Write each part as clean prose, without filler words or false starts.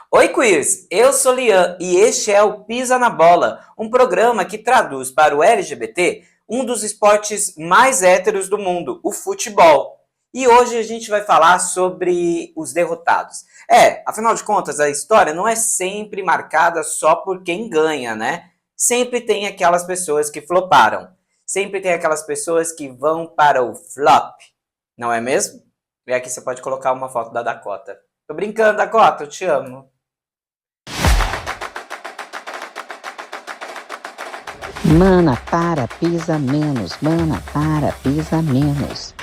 Oi, Quiz! Eu sou Lian e este é o Pisa na Bola, um programa que traduz para o LGBT um dos esportes mais héteros do mundo, o futebol. E hoje a gente vai falar sobre os derrotados. Afinal de contas, a história não é sempre marcada só por quem ganha, né? Sempre tem aquelas pessoas que floparam. Sempre tem aquelas pessoas que vão para o flop, não é mesmo? E aqui você pode colocar uma foto da Dakota. Tô brincando, Dakota, eu te amo. Mana, para, pisa menos. Mana, para, pisa menos.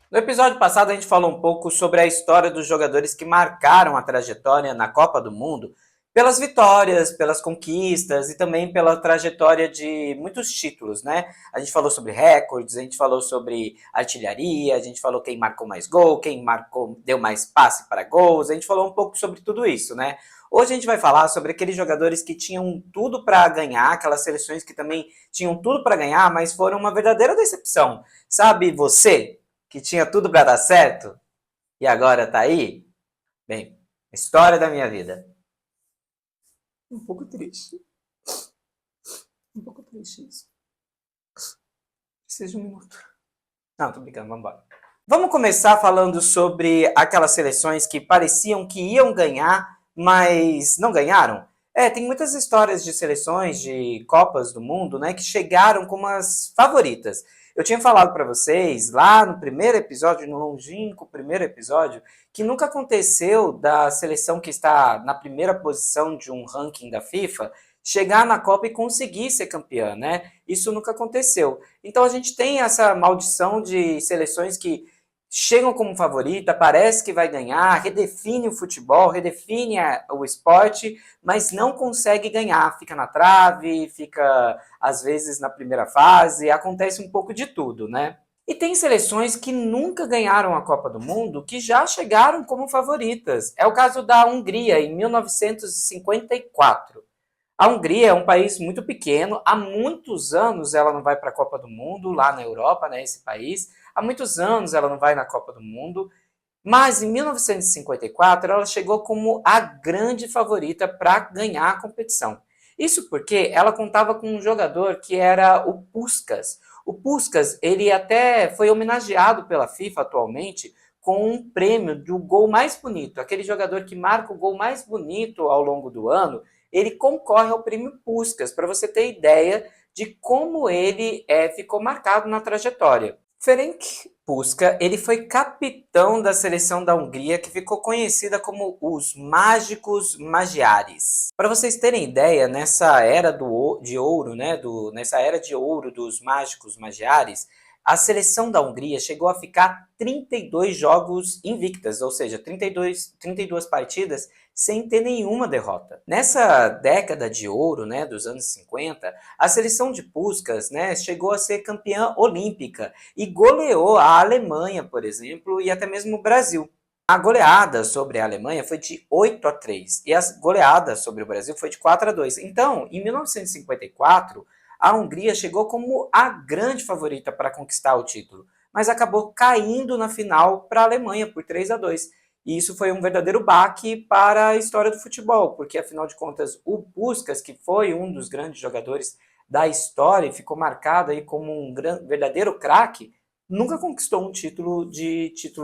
No episódio passado, a gente falou um pouco sobre a história dos jogadores que marcaram a trajetória na Copa do Mundo pelas vitórias, pelas conquistas e também pela trajetória de muitos títulos, né? A gente falou sobre recordes, a gente falou sobre artilharia, a gente falou quem marcou mais gol, quem marcou, deu mais passe para gols, a gente falou um pouco sobre tudo isso, né? Hoje a gente vai falar sobre aqueles jogadores que tinham tudo para ganhar, aquelas seleções que também tinham tudo para ganhar, mas foram uma verdadeira decepção. Sabe você, que tinha tudo para dar certo e agora tá aí? Bem, história da minha vida. Um pouco triste. Um pouco triste isso. Seja um minuto. Não, tô brincando, vamos embora. Vamos começar falando sobre aquelas seleções que pareciam que iam ganhar, mas não ganharam. Tem muitas histórias de seleções de Copas do Mundo, né, que chegaram como as favoritas. Eu tinha falado para vocês lá no primeiro episódio, no longínquo primeiro episódio, que nunca aconteceu da seleção que está na primeira posição de um ranking da FIFA chegar na Copa e conseguir ser campeã, né? Isso nunca aconteceu. Então a gente tem essa maldição de seleções que chegam como favorita, parece que vai ganhar, redefine o futebol, redefine o esporte, mas não consegue ganhar, fica na trave, fica às vezes na primeira fase, acontece um pouco de tudo, né? E tem seleções que nunca ganharam a Copa do Mundo que já chegaram como favoritas. É o caso da Hungria, em 1954. A Hungria é um país muito pequeno, há muitos anos ela não vai para a Copa do Mundo, lá na Europa, né, esse país. Há muitos anos ela não vai na Copa do Mundo, mas em 1954 ela chegou como a grande favorita para ganhar a competição. Isso porque ela contava com um jogador que era o Puskás. O Puskás, ele até foi homenageado pela FIFA atualmente com um prêmio do gol mais bonito. Aquele jogador que marca o gol mais bonito ao longo do ano, ele concorre ao prêmio Puskás, para você ter ideia de como ele ficou marcado na trajetória. Ferenc Puskás, ele foi capitão da seleção da Hungria, que ficou conhecida como os Mágicos Magiares. Para vocês terem ideia, nessa era de ouro, né, nessa era de ouro dos Mágicos Magiares, a seleção da Hungria chegou a ficar 32 jogos invictas, ou seja, 32 partidas sem ter nenhuma derrota. Nessa década de ouro, né, dos anos 50, a seleção de Puskás, né, chegou a ser campeã olímpica e goleou a Alemanha, por exemplo, e até mesmo o Brasil. A goleada sobre a Alemanha foi de 8-3 e a goleada sobre o Brasil foi de 4-2. Então, em 1954, a Hungria chegou como a grande favorita para conquistar o título, mas acabou caindo na final para a Alemanha por 3-2. E isso foi um verdadeiro baque para a história do futebol, porque afinal de contas o Puskás, que foi um dos grandes jogadores da história e ficou marcado aí como um verdadeiro craque, nunca conquistou um título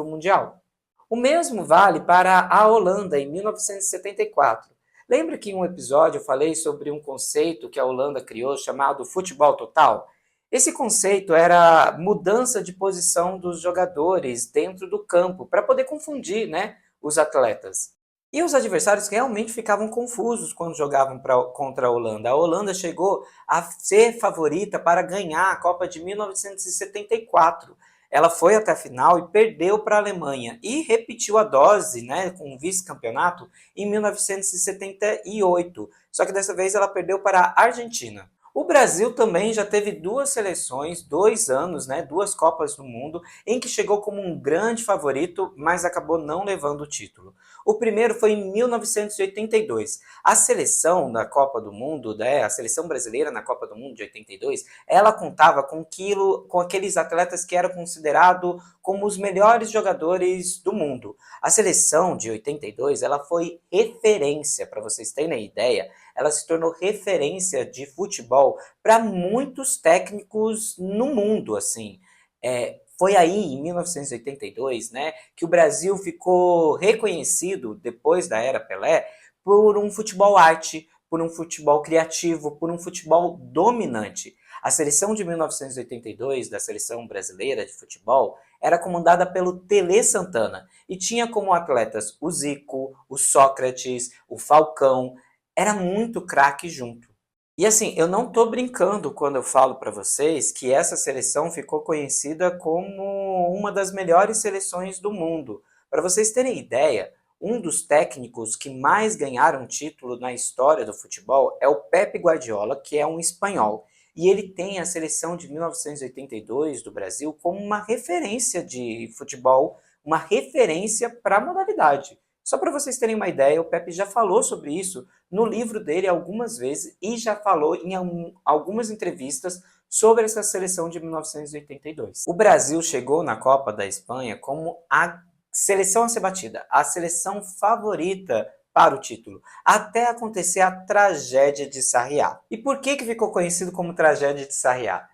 mundial. O mesmo vale para a Holanda em 1974. Lembra que em um episódio eu falei sobre um conceito que a Holanda criou chamado futebol total? Esse conceito era mudança de posição dos jogadores dentro do campo, para poder confundir, né, os atletas. E os adversários realmente ficavam confusos quando jogavam contra a Holanda. A Holanda chegou a ser favorita para ganhar a Copa de 1974. Ela foi até a final e perdeu para a Alemanha. E repetiu a dose, né, com o vice-campeonato em 1978. Só que dessa vez ela perdeu para a Argentina. O Brasil também já teve duas seleções, 2 anos, né, duas Copas do Mundo, em que chegou como um grande favorito, mas acabou não levando o título. O primeiro foi em 1982. A seleção da Copa do Mundo, né, a seleção brasileira na Copa do Mundo de 82, ela contava com aqueles atletas que eram considerados como os melhores jogadores do mundo. A seleção de 82, ela foi referência, para vocês terem ideia, ela se tornou referência de futebol para muitos técnicos no mundo, assim. Foi aí, em 1982, né, que o Brasil ficou reconhecido, depois da era Pelé, por um futebol arte, por um futebol criativo, por um futebol dominante. A seleção de 1982, da seleção brasileira de futebol, era comandada pelo Tele Santana e tinha como atletas o Zico, o Sócrates, o Falcão. Era muito craque junto. E assim, eu não tô brincando quando eu falo para vocês que essa seleção ficou conhecida como uma das melhores seleções do mundo. Para vocês terem ideia, um dos técnicos que mais ganharam título na história do futebol é o Pepe Guardiola, que é um espanhol. E ele tem a seleção de 1982 do Brasil como uma referência de futebol, uma referência para a modalidade. Só para vocês terem uma ideia, o Pepe já falou sobre isso no livro dele algumas vezes e já falou em algumas entrevistas sobre essa seleção de 1982. O Brasil chegou na Copa da Espanha como a seleção a ser batida, a seleção favorita para o título, até acontecer a tragédia de Sarriá. E por que ficou conhecido como tragédia de Sarriá?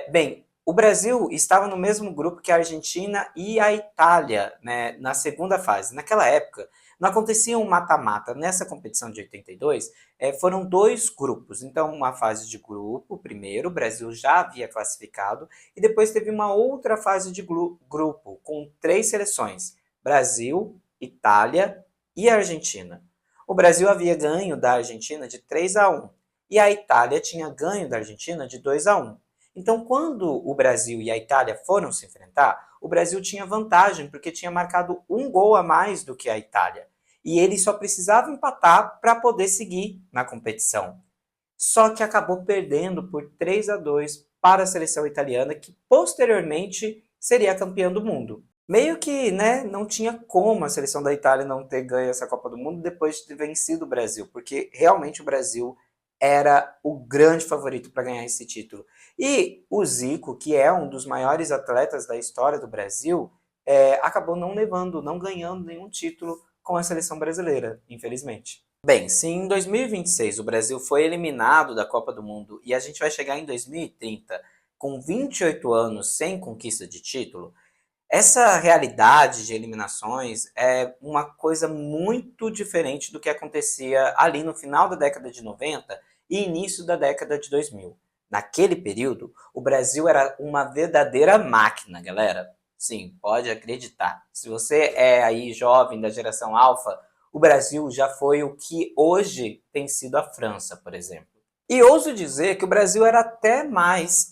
Bem, o Brasil estava no mesmo grupo que a Argentina e a Itália, né, na segunda fase. Naquela época, não acontecia um mata-mata. Nessa competição de 82, foram dois grupos. Então, uma fase de grupo, primeiro, o Brasil já havia classificado, e depois teve uma outra fase de grupo, com 3 seleções: Brasil, Itália e Argentina. O Brasil havia ganho da Argentina de 3-1, e a Itália tinha ganho da Argentina de 2-1. Então, quando o Brasil e a Itália foram se enfrentar, o Brasil tinha vantagem, porque tinha marcado um gol a mais do que a Itália. E ele só precisava empatar para poder seguir na competição. Só que acabou perdendo por 3-2 para a seleção italiana, que posteriormente seria campeã do mundo. Meio que, né, não tinha como a seleção da Itália não ter ganho essa Copa do Mundo depois de ter vencido o Brasil, porque realmente o Brasil era o grande favorito para ganhar esse título. E o Zico, que é um dos maiores atletas da história do Brasil, acabou não levando, não ganhando nenhum título com a seleção brasileira, infelizmente. Bem, se em 2026 o Brasil foi eliminado da Copa do Mundo e a gente vai chegar em 2030 com 28 anos sem conquista de título, essa realidade de eliminações é uma coisa muito diferente do que acontecia ali no final da década de 90 e início da década de 2000. Naquele período, o Brasil era uma verdadeira máquina, galera. Sim, pode acreditar. Se você é aí jovem da geração alfa, o Brasil já foi o que hoje tem sido a França, por exemplo. E ouso dizer que o Brasil era até mais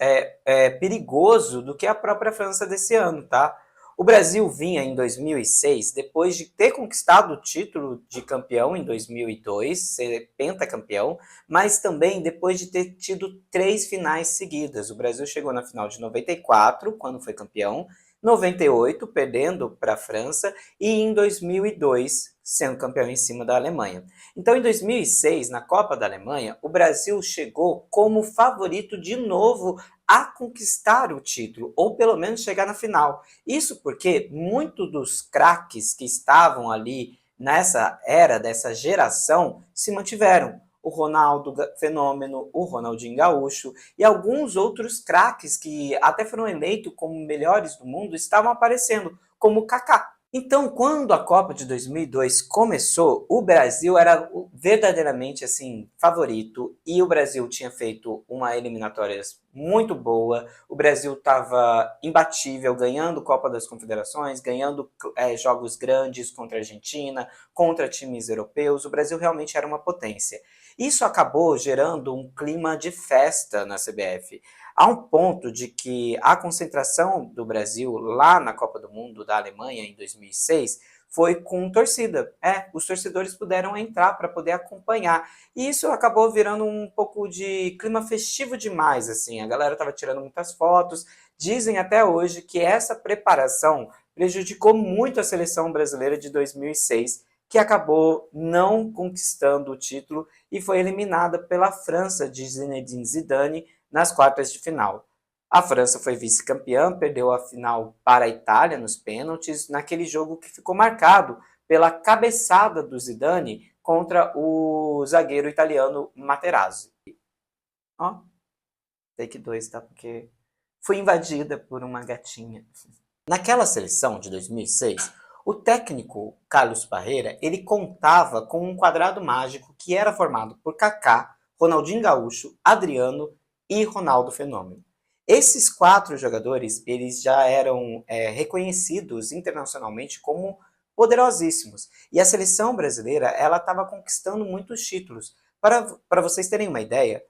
perigoso do que a própria França desse ano, tá? O Brasil vinha em 2006, depois de ter conquistado o título de campeão em 2002, ser pentacampeão, mas também depois de ter tido 3 finais seguidas. O Brasil chegou na final de 94, quando foi campeão, 98, perdendo para a França, e em 2002, sendo campeão em cima da Alemanha. Então, em 2006, na Copa da Alemanha, o Brasil chegou como favorito de novo a conquistar o título, ou pelo menos chegar na final. Isso porque muitos dos craques que estavam ali nessa era, dessa geração, se mantiveram. O Ronaldo Fenômeno, o Ronaldinho Gaúcho e alguns outros craques que até foram eleitos como melhores do mundo estavam aparecendo, como o Kaká. Então, quando a Copa de 2002 começou, o Brasil era verdadeiramente assim favorito e o Brasil tinha feito uma eliminatória muito boa. O Brasil estava imbatível, ganhando Copa das Confederações, ganhando jogos grandes contra a Argentina, contra times europeus. O Brasil realmente era uma potência. Isso acabou gerando um clima de festa na CBF. Há um ponto de que a concentração do Brasil lá na Copa do Mundo da Alemanha em 2006 foi com torcida. Os torcedores puderam entrar para poder acompanhar. E isso acabou virando um pouco de clima festivo demais, assim. A galera estava tirando muitas fotos. Dizem até hoje que essa preparação prejudicou muito a seleção brasileira de 2006, que acabou não conquistando o título e foi eliminada pela França de Zinedine Zidane nas quartas de final. A França foi vice-campeã, perdeu a final para a Itália nos pênaltis, naquele jogo que ficou marcado pela cabeçada do Zidane contra o zagueiro italiano Materazzi. Ó, take 2, tá? Porque fui invadida por uma gatinha. Naquela seleção de 2006, o técnico Carlos Parreira, ele contava com um quadrado mágico que era formado por Kaká, Ronaldinho Gaúcho, Adriano e Ronaldo Fenômeno. Esses 4 jogadores, eles já eram reconhecidos internacionalmente como poderosíssimos. E a seleção brasileira, ela estava conquistando muitos títulos. Para vocês terem uma ideia,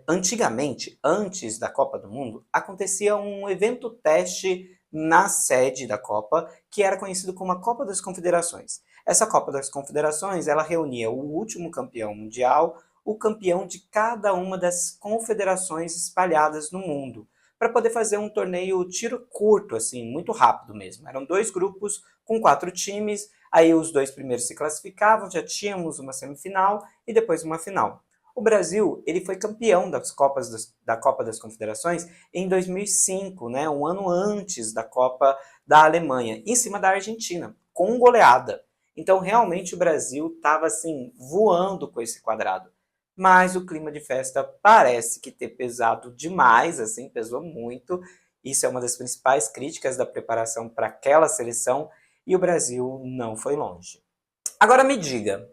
antigamente, antes da Copa do Mundo, acontecia um evento teste na sede da Copa, que era conhecido como a Copa das Confederações. Essa Copa das Confederações, ela reunia o último campeão mundial, o campeão de cada uma das confederações espalhadas no mundo, para poder fazer um torneio tiro curto, assim, muito rápido mesmo. Eram 2 grupos com 4 times, aí os 2 primeiros se classificavam, já tínhamos uma semifinal e depois uma final. O Brasil, ele foi campeão da Copa das Confederações em 2005, né, um ano antes da Copa da Alemanha, em cima da Argentina, com goleada. Então, realmente, o Brasil estava assim, voando com esse quadrado. Mas o clima de festa parece que ter pesado demais, assim, pesou muito. Isso é uma das principais críticas da preparação para aquela seleção, e o Brasil não foi longe. Agora me diga,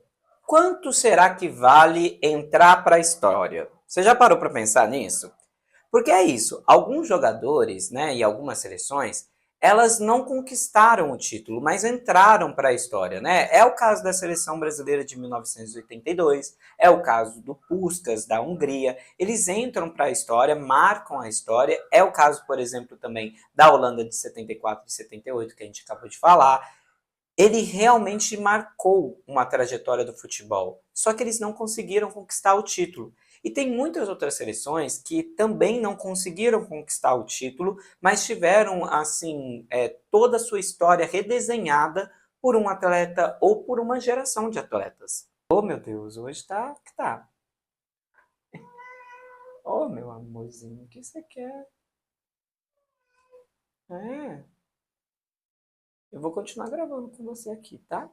quanto será que vale entrar para a história? Você já parou para pensar nisso? Porque é isso, alguns jogadores, né, e algumas seleções, elas não conquistaram o título, mas entraram para a história, né? É o caso da seleção brasileira de 1982, é o caso do Puskás da Hungria. Eles entram para a história, marcam a história. É o caso, por exemplo, também da Holanda de 74 e 78, que a gente acabou de falar. Ele realmente marcou uma trajetória do futebol, só que eles não conseguiram conquistar o título. E tem muitas outras seleções que também não conseguiram conquistar o título, mas tiveram assim toda a sua história redesenhada por um atleta ou por uma geração de atletas. Oh meu Deus, hoje tá que tá. Oh meu amorzinho, o que você quer? Eu vou continuar gravando com você aqui, tá?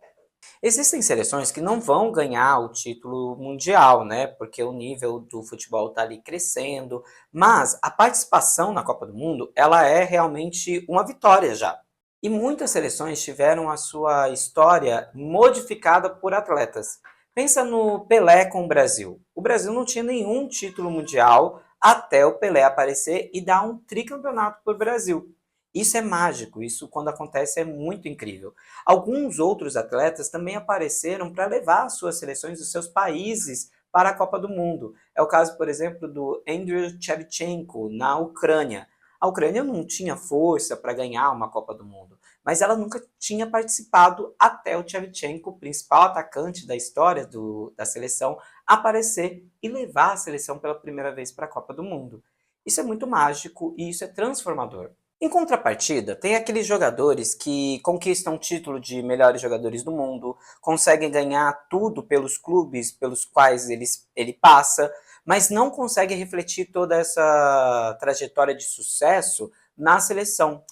Existem seleções que não vão ganhar o título mundial, né? Porque o nível do futebol está ali crescendo, mas a participação na Copa do Mundo, ela é realmente uma vitória já. E muitas seleções tiveram a sua história modificada por atletas. Pensa no Pelé com o Brasil. O Brasil não tinha nenhum título mundial até o Pelé aparecer e dar um tricampeonato para o Brasil. Isso é mágico, isso quando acontece é muito incrível. Alguns outros atletas também apareceram para levar as suas seleções dos seus países para a Copa do Mundo. É o caso, por exemplo, do Andriy Shevchenko na Ucrânia. A Ucrânia não tinha força para ganhar uma Copa do Mundo, mas ela nunca tinha participado até o Shevchenko, o principal atacante da história da seleção, aparecer e levar a seleção pela primeira vez para a Copa do Mundo. Isso é muito mágico e isso é transformador. Em contrapartida, tem aqueles jogadores que conquistam o título de melhores jogadores do mundo, conseguem ganhar tudo pelos clubes pelos quais ele passa, mas não conseguem refletir toda essa trajetória de sucesso na seleção.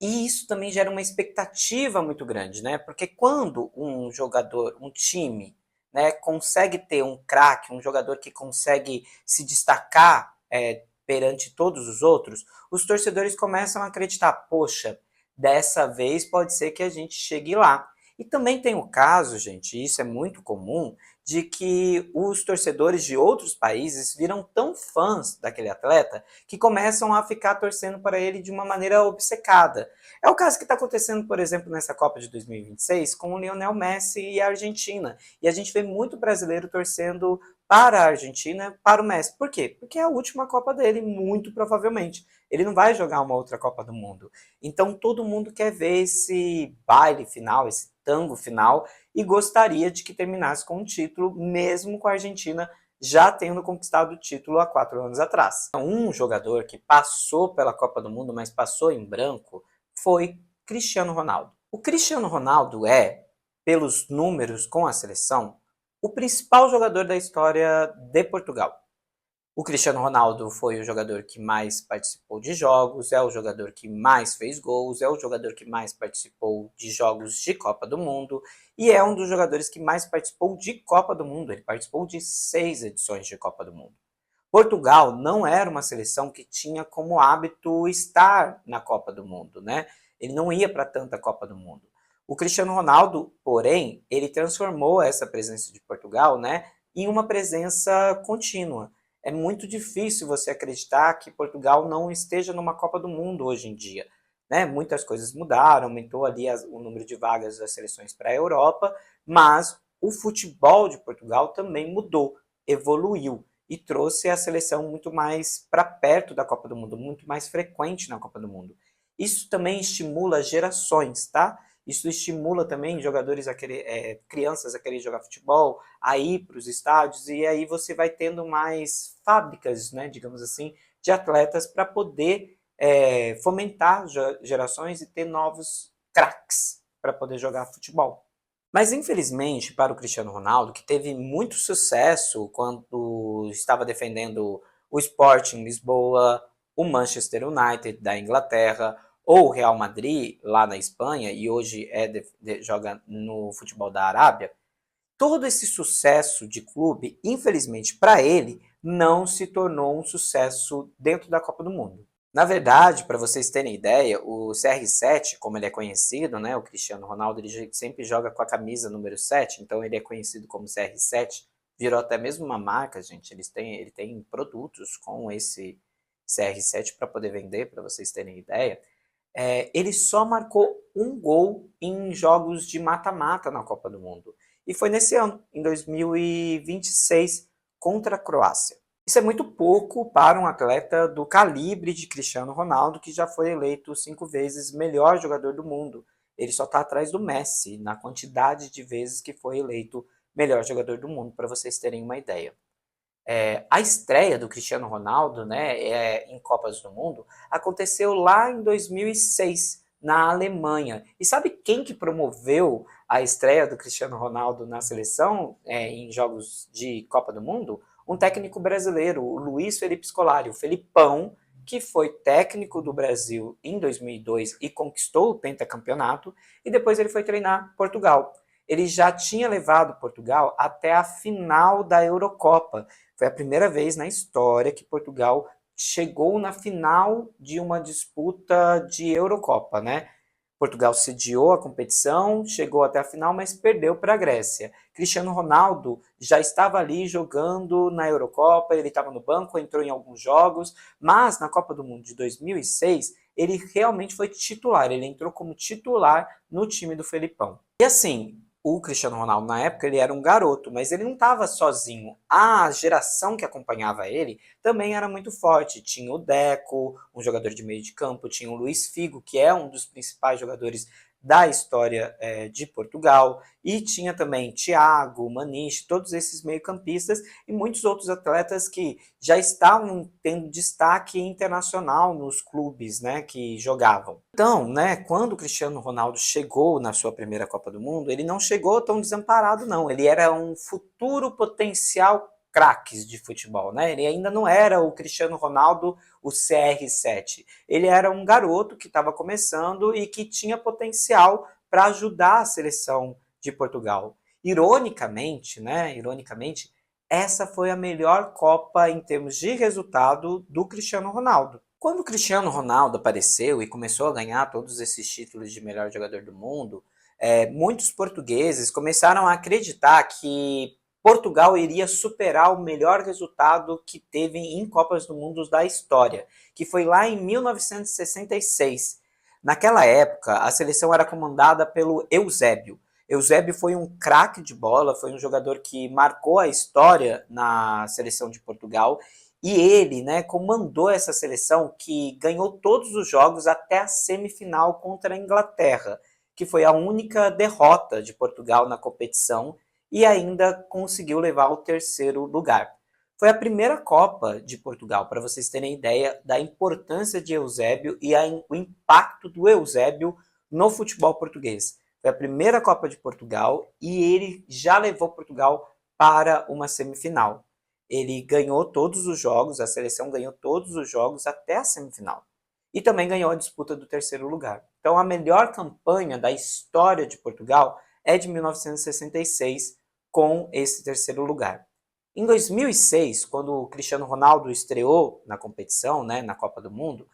E isso também gera uma expectativa muito grande, né? Porque quando um jogador, um time, né, consegue ter um craque, um jogador que consegue se destacar perante todos os torcedores começam a acreditar, poxa, dessa vez pode ser que a gente chegue lá. E também tem o caso, gente, e isso é muito comum, de que os torcedores de outros países viram tão fãs daquele atleta que começam a ficar torcendo para ele de uma maneira obcecada. É o caso que está acontecendo, por exemplo, nessa Copa de 2026 com o Lionel Messi e a Argentina. E a gente vê muito brasileiro torcendo para a Argentina, para o Messi. Por quê? Porque é a última Copa dele, muito provavelmente. Ele não vai jogar uma outra Copa do Mundo. Então todo mundo quer ver esse baile final, esse tango final, e gostaria de que terminasse com um título, mesmo com a Argentina já tendo conquistado o título há 4 anos atrás. Um jogador que passou pela Copa do Mundo, mas passou em branco, foi Cristiano Ronaldo. O Cristiano Ronaldo é, pelos números com a seleção, o principal jogador da história de Portugal. O Cristiano Ronaldo foi o jogador que mais participou de jogos, é o jogador que mais fez gols, é o jogador que mais participou de jogos de Copa do Mundo e é um dos jogadores que mais participou de Copa do Mundo. Ele participou de 6 edições de Copa do Mundo. Portugal não era uma seleção que tinha como hábito estar na Copa do Mundo, né? Ele não ia para tanta Copa do Mundo. O Cristiano Ronaldo, porém, ele transformou essa presença de Portugal, né, em uma presença contínua. É muito difícil você acreditar que Portugal não esteja numa Copa do Mundo hoje em dia, né? Muitas coisas mudaram, aumentou ali o número de vagas das seleções para a Europa, mas o futebol de Portugal também mudou, evoluiu e trouxe a seleção muito mais para perto da Copa do Mundo, muito mais frequente na Copa do Mundo. Isso também estimula gerações, tá? Isso estimula também jogadores, crianças a querer jogar futebol, a ir para os estádios, e aí você vai tendo mais fábricas, né, digamos assim, de atletas para poder fomentar gerações e ter novos craques para poder jogar futebol. Mas infelizmente para o Cristiano Ronaldo, que teve muito sucesso quando estava defendendo o Sporting Lisboa, o Manchester United da Inglaterra, ou o Real Madrid lá na Espanha, e hoje joga no futebol da Arábia, todo esse sucesso de clube, infelizmente para ele, não se tornou um sucesso dentro da Copa do Mundo. Na verdade, para vocês terem ideia, o CR7, como ele é conhecido, né, o Cristiano Ronaldo, ele sempre joga com a camisa número 7, então ele é conhecido como CR7, virou até mesmo uma marca, gente, ele tem produtos com esse CR7 para poder vender, para vocês terem ideia. Ele só marcou um gol em jogos de mata-mata na Copa do Mundo. E foi nesse ano, em 2026, contra a Croácia. Isso é muito pouco para um atleta do calibre de Cristiano Ronaldo, que já foi eleito 5 vezes melhor jogador do mundo. Ele só está atrás do Messi, na quantidade de vezes que foi eleito melhor jogador do mundo, para vocês terem uma ideia. A estreia do Cristiano Ronaldo, né, em Copas do Mundo aconteceu lá em 2006, na Alemanha. E sabe quem que promoveu a estreia do Cristiano Ronaldo na seleção em jogos de Copa do Mundo? Um técnico brasileiro, o Luiz Felipe Scolari, o Felipão, que foi técnico do Brasil em 2002 e conquistou o pentacampeonato, e depois ele foi treinar Portugal. Ele já tinha levado Portugal até a final da Eurocopa. Foi a primeira vez na história que Portugal chegou na final de uma disputa de Eurocopa, né? Portugal sediou a competição, chegou até a final, mas perdeu para a Grécia. Cristiano Ronaldo já estava ali jogando na Eurocopa, ele estava no banco, entrou em alguns jogos, mas na Copa do Mundo de 2006, ele realmente foi titular, ele entrou como titular no time do Felipão. E assim, o Cristiano Ronaldo, na época, ele era um garoto, mas ele não estava sozinho. A geração que acompanhava ele também era muito forte. Tinha o Deco, um jogador de meio de campo, tinha o Luís Figo, que é um dos principais jogadores da história de Portugal, e tinha também Thiago, Maniche, todos esses meio-campistas e muitos outros atletas que já estavam tendo destaque internacional nos clubes, né, que jogavam. Então, né, quando o Cristiano Ronaldo chegou na sua primeira Copa do Mundo, ele não chegou tão desamparado, não. Ele era um futuro potencial craques de futebol, né? Ele ainda não era o Cristiano Ronaldo, o CR7. Ele era um garoto que estava começando e que tinha potencial para ajudar a seleção de Portugal. Ironicamente, né? Ironicamente, essa foi a melhor Copa em termos de resultado do Cristiano Ronaldo. Quando o Cristiano Ronaldo apareceu e começou a ganhar todos esses títulos de melhor jogador do mundo, muitos portugueses começaram a acreditar que Portugal iria superar o melhor resultado que teve em Copas do Mundo da história, que foi lá em 1966. Naquela época, a seleção era comandada pelo Eusébio. Eusébio foi um craque de bola, foi um jogador que marcou a história na seleção de Portugal E ele, né, comandou essa seleção que ganhou todos os jogos até a semifinal contra a Inglaterra, que foi a única derrota de Portugal na competição e ainda conseguiu levar o terceiro lugar. Foi a primeira Copa de Portugal, para vocês terem ideia da importância de Eusébio e o impacto do Eusébio no futebol português. Foi a primeira Copa de Portugal e ele já levou Portugal para uma semifinal. Ele ganhou todos os jogos, a seleção ganhou todos os jogos até a semifinal. E também ganhou a disputa do terceiro lugar. Então a melhor campanha da história de Portugal é de 1966, com esse terceiro lugar. Em 2006, quando o Cristiano Ronaldo estreou na competição, né, na Copa do Mundo,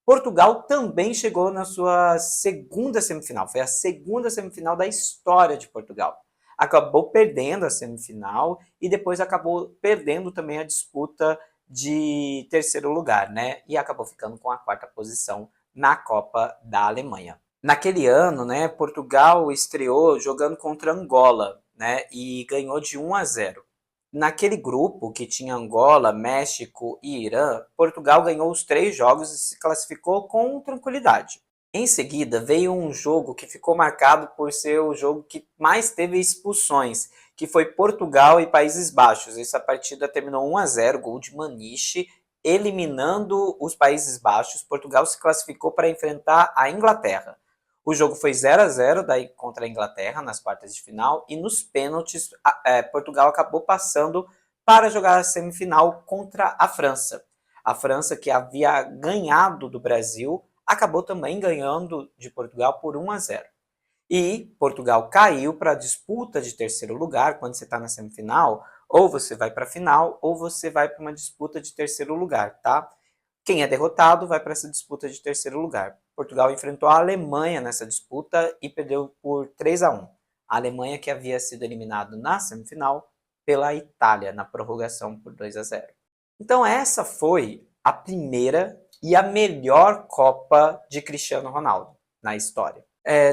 Portugal também chegou na sua segunda semifinal. Foi a segunda semifinal da história de Portugal. Acabou perdendo a semifinal e depois acabou perdendo também a disputa de terceiro lugar, né? E acabou ficando com a quarta posição na Copa da Alemanha. Naquele ano, né, Portugal estreou jogando contra Angola, né, e ganhou de 1-0. Naquele grupo que tinha Angola, México e Irã, Portugal ganhou os 3 jogos e se classificou com tranquilidade. Em seguida, veio um jogo que ficou marcado por ser o jogo que mais teve expulsões, que foi Portugal e Países Baixos. Essa partida terminou 1-0, gol de Maniche, eliminando os Países Baixos. Portugal se classificou para enfrentar a Inglaterra. O jogo foi 0-0 daí contra a Inglaterra nas quartas de final e nos pênaltis Portugal acabou passando para jogar a semifinal contra a França. A França, que havia ganhado do Brasil, acabou também ganhando de Portugal por 1-0. E Portugal caiu para a disputa de terceiro lugar. Quando você está na semifinal, ou você vai para a final, ou você vai para uma disputa de terceiro lugar, tá? Quem é derrotado vai para essa disputa de terceiro lugar. Portugal enfrentou a Alemanha nessa disputa e perdeu por 3-1. A Alemanha que havia sido eliminada na semifinal pela Itália na prorrogação por 2-0. Então essa foi a primeira e a melhor Copa de Cristiano Ronaldo na história.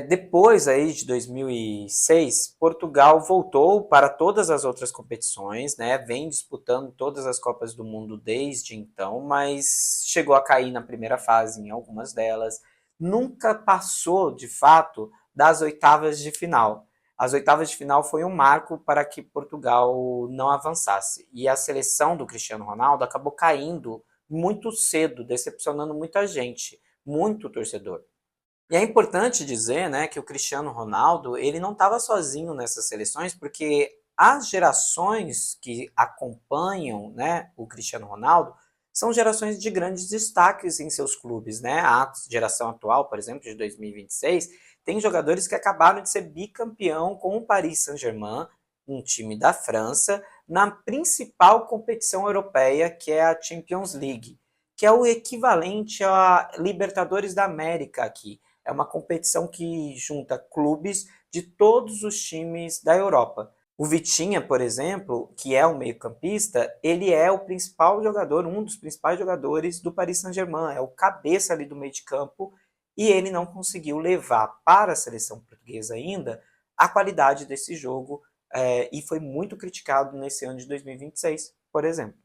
Depois aí de 2006, Portugal voltou para todas as outras competições, né? Vem disputando todas as Copas do Mundo desde então, mas chegou a cair na primeira fase em algumas delas. Nunca passou, de fato, das oitavas de final. As oitavas de final foi um marco para que Portugal não avançasse. E a seleção do Cristiano Ronaldo acabou caindo muito cedo, decepcionando muita gente, muito torcedor. E é importante dizer, né, que o Cristiano Ronaldo, ele não estava sozinho nessas seleções, porque as gerações que acompanham, né, o Cristiano Ronaldo são gerações de grandes destaques em seus clubes, né? A geração atual, por exemplo, de 2026, tem jogadores que acabaram de ser bicampeão com o Paris Saint-Germain, um time da França, na principal competição europeia, que é a Champions League, que é o equivalente a Libertadores da América aqui. É uma competição que junta clubes de todos os times da Europa. O Vitinha, por exemplo, que é um meio-campista, ele é o principal jogador, um dos principais jogadores do Paris Saint-Germain, é o cabeça ali do meio de campo, e ele não conseguiu levar para a seleção portuguesa ainda a qualidade desse jogo, e foi muito criticado nesse ano de 2026, por exemplo.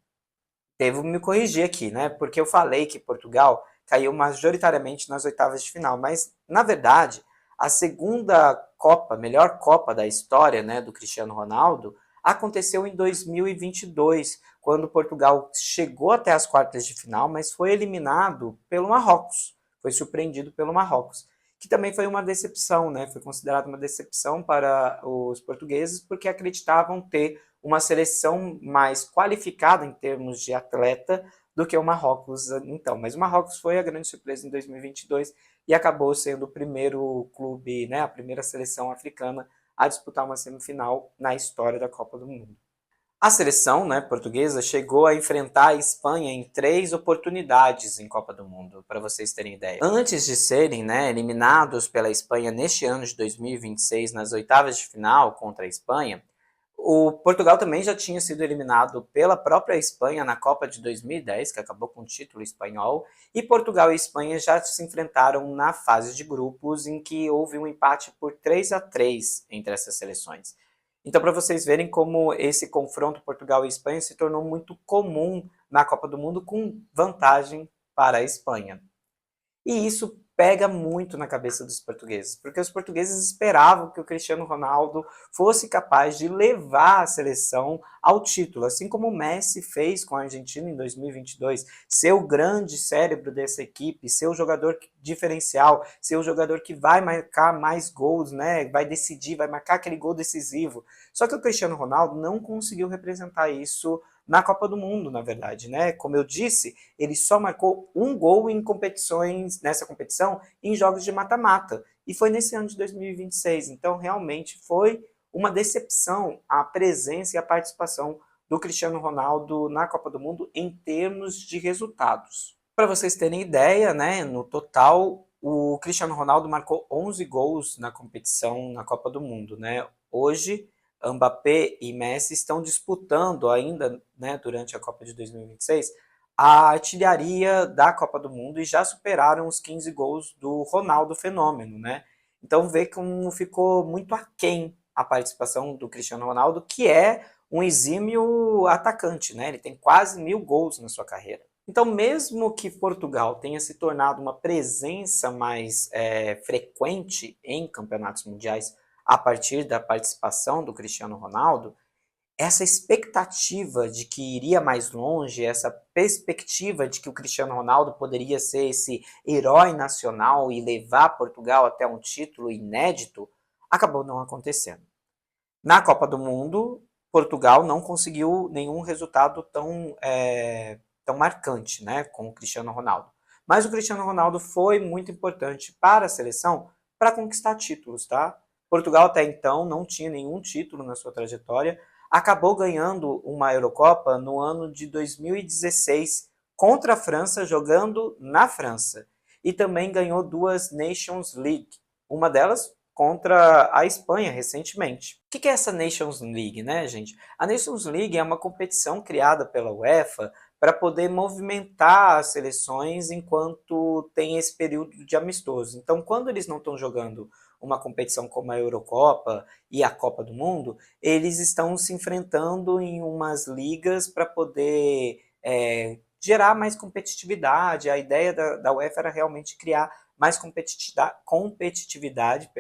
Devo me corrigir aqui, né? Porque eu falei que Portugal caiu majoritariamente nas oitavas de final, mas na verdade a segunda Copa, melhor Copa da história, né, do Cristiano Ronaldo, aconteceu em 2022, quando Portugal chegou até as quartas de final, mas foi eliminado pelo Marrocos, foi surpreendido pelo Marrocos, que também foi uma decepção, né? Foi considerado uma decepção para os portugueses, porque acreditavam ter uma seleção mais qualificada em termos de atleta do que o Marrocos, então. Mas o Marrocos foi a grande surpresa em 2022 e acabou sendo o primeiro clube, né, a primeira seleção africana a disputar uma semifinal na história da Copa do Mundo. A seleção, né, portuguesa chegou a enfrentar a Espanha em 3 oportunidades em Copa do Mundo, para vocês terem ideia. Antes de serem, né, eliminados pela Espanha neste ano de 2026 nas oitavas de final contra a Espanha, o Portugal também já tinha sido eliminado pela própria Espanha na Copa de 2010, que acabou com o título espanhol, e Portugal e Espanha já se enfrentaram na fase de grupos em que houve um empate por 3-3 entre essas seleções. Então, para vocês verem como esse confronto Portugal e Espanha se tornou muito comum na Copa do Mundo com vantagem para a Espanha. E isso pega muito na cabeça dos portugueses, porque os portugueses esperavam que o Cristiano Ronaldo fosse capaz de levar a seleção ao título, assim como o Messi fez com a Argentina em 2022, ser o grande cérebro dessa equipe, ser o jogador diferencial, ser o jogador que vai marcar mais gols, né? Vai decidir, vai marcar aquele gol decisivo. Só que o Cristiano Ronaldo não conseguiu representar isso na Copa do Mundo, na verdade, né? Como eu disse, ele só marcou um gol em competições, nessa competição, em jogos de mata-mata. E foi nesse ano de 2026. Então, realmente foi uma decepção a presença e a participação do Cristiano Ronaldo na Copa do Mundo em termos de resultados. Para vocês terem ideia, né, no total, o Cristiano Ronaldo marcou 11 gols na competição na Copa do Mundo, né? Hoje, Mbappé e Messi estão disputando ainda, né, durante a Copa de 2026, a artilharia da Copa do Mundo e já superaram os 15 gols do Ronaldo Fenômeno, né? Então vê como ficou muito aquém a participação do Cristiano Ronaldo, que é um exímio atacante, né? Ele tem quase 1000 gols na sua carreira. Então, mesmo que Portugal tenha se tornado uma presença mais frequente em campeonatos mundiais a partir da participação do Cristiano Ronaldo, essa expectativa de que iria mais longe, essa perspectiva de que o Cristiano Ronaldo poderia ser esse herói nacional e levar Portugal até um título inédito, acabou não acontecendo. Na Copa do Mundo, Portugal não conseguiu nenhum resultado tão marcante, né, com o Cristiano Ronaldo. Mas o Cristiano Ronaldo foi muito importante para a seleção para conquistar títulos, tá? Portugal até então não tinha nenhum título na sua trajetória, acabou ganhando uma Eurocopa no ano de 2016 contra a França, jogando na França. E também ganhou 2 Nations League, uma delas contra a Espanha recentemente. O que é essa Nations League, né, gente? A Nations League é uma competição criada pela UEFA para poder movimentar as seleções enquanto tem esse período de amistoso. Então, quando eles não estão jogando uma competição como a Eurocopa e a Copa do Mundo, eles estão se enfrentando em umas ligas para poder gerar mais competitividade. A ideia da UEFA era realmente criar mais competitividade,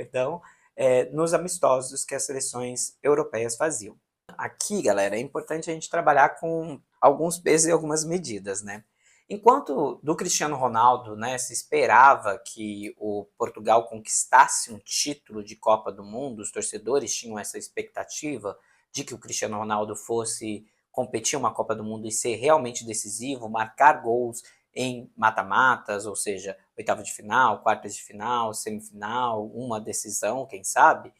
nos amistosos que as seleções europeias faziam. Aqui, galera, é importante a gente trabalhar com alguns pesos e algumas medidas, né? Enquanto do Cristiano Ronaldo, né, se esperava que o Portugal conquistasse um título de Copa do Mundo, os torcedores tinham essa expectativa de que o Cristiano Ronaldo fosse competir uma Copa do Mundo e ser realmente decisivo, marcar gols em mata-matas, ou seja, oitava de final, quartas de final, semifinal, uma decisão, quem sabe.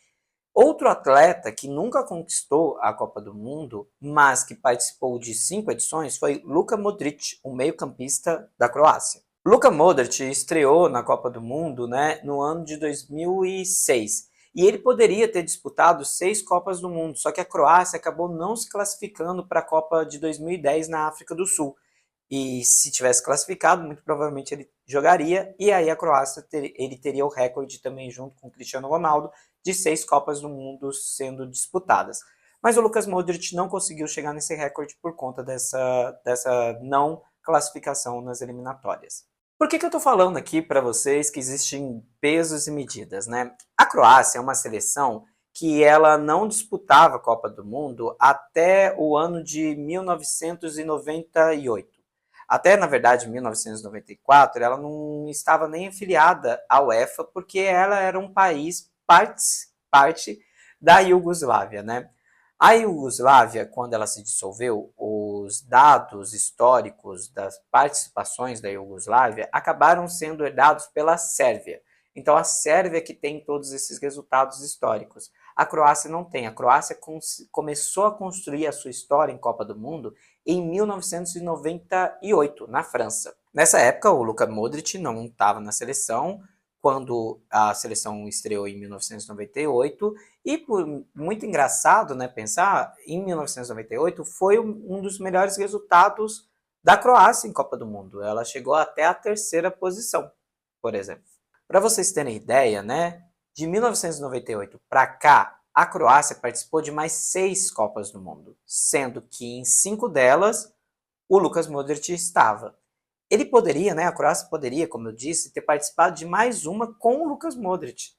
Outro atleta que nunca conquistou a Copa do Mundo, mas que participou de 5 edições, foi Luka Modric, um meio-campista da Croácia. Luka Modric estreou na Copa do Mundo, né, no ano de 2006. E ele poderia ter disputado 6 Copas do Mundo, só que a Croácia acabou não se classificando para a Copa de 2010 na África do Sul. E se tivesse classificado, muito provavelmente ele jogaria, e aí a Croácia ele teria o recorde também junto com o Cristiano Ronaldo de 6 Copas do Mundo sendo disputadas. Mas o Lucas Modric não conseguiu chegar nesse recorde por conta dessa não classificação nas eliminatórias. Por que eu estou falando aqui para vocês que existem pesos e medidas, né? A Croácia é uma seleção que ela não disputava a Copa do Mundo até o ano de 1998. Até, na verdade, em 1994, ela não estava nem afiliada à UEFA, porque ela era um país parte da Iugoslávia, né? A Iugoslávia, quando ela se dissolveu, os dados históricos das participações da Iugoslávia acabaram sendo herdados pela Sérvia. Então, a Sérvia que tem todos esses resultados históricos. A Croácia não tem. A Croácia começou a construir a sua história em Copa do Mundo em 1998, na França. Nessa época, o Luka Modric não estava na seleção, quando a seleção estreou em 1998, e muito engraçado, né, pensar, em 1998 foi um dos melhores resultados da Croácia em Copa do Mundo. Ela chegou até a 3ª posição, por exemplo. Para vocês terem ideia, né, de 1998 para cá, a Croácia participou de mais 6 Copas do Mundo, sendo que em 5 delas o Lucas Modric estava. Ele poderia, né, a Croácia poderia, como eu disse, ter participado de mais uma com o Lucas Modric.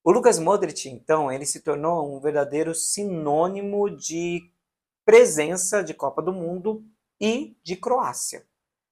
O Lucas Modric, então, ele se tornou um verdadeiro sinônimo de presença de Copa do Mundo e de Croácia.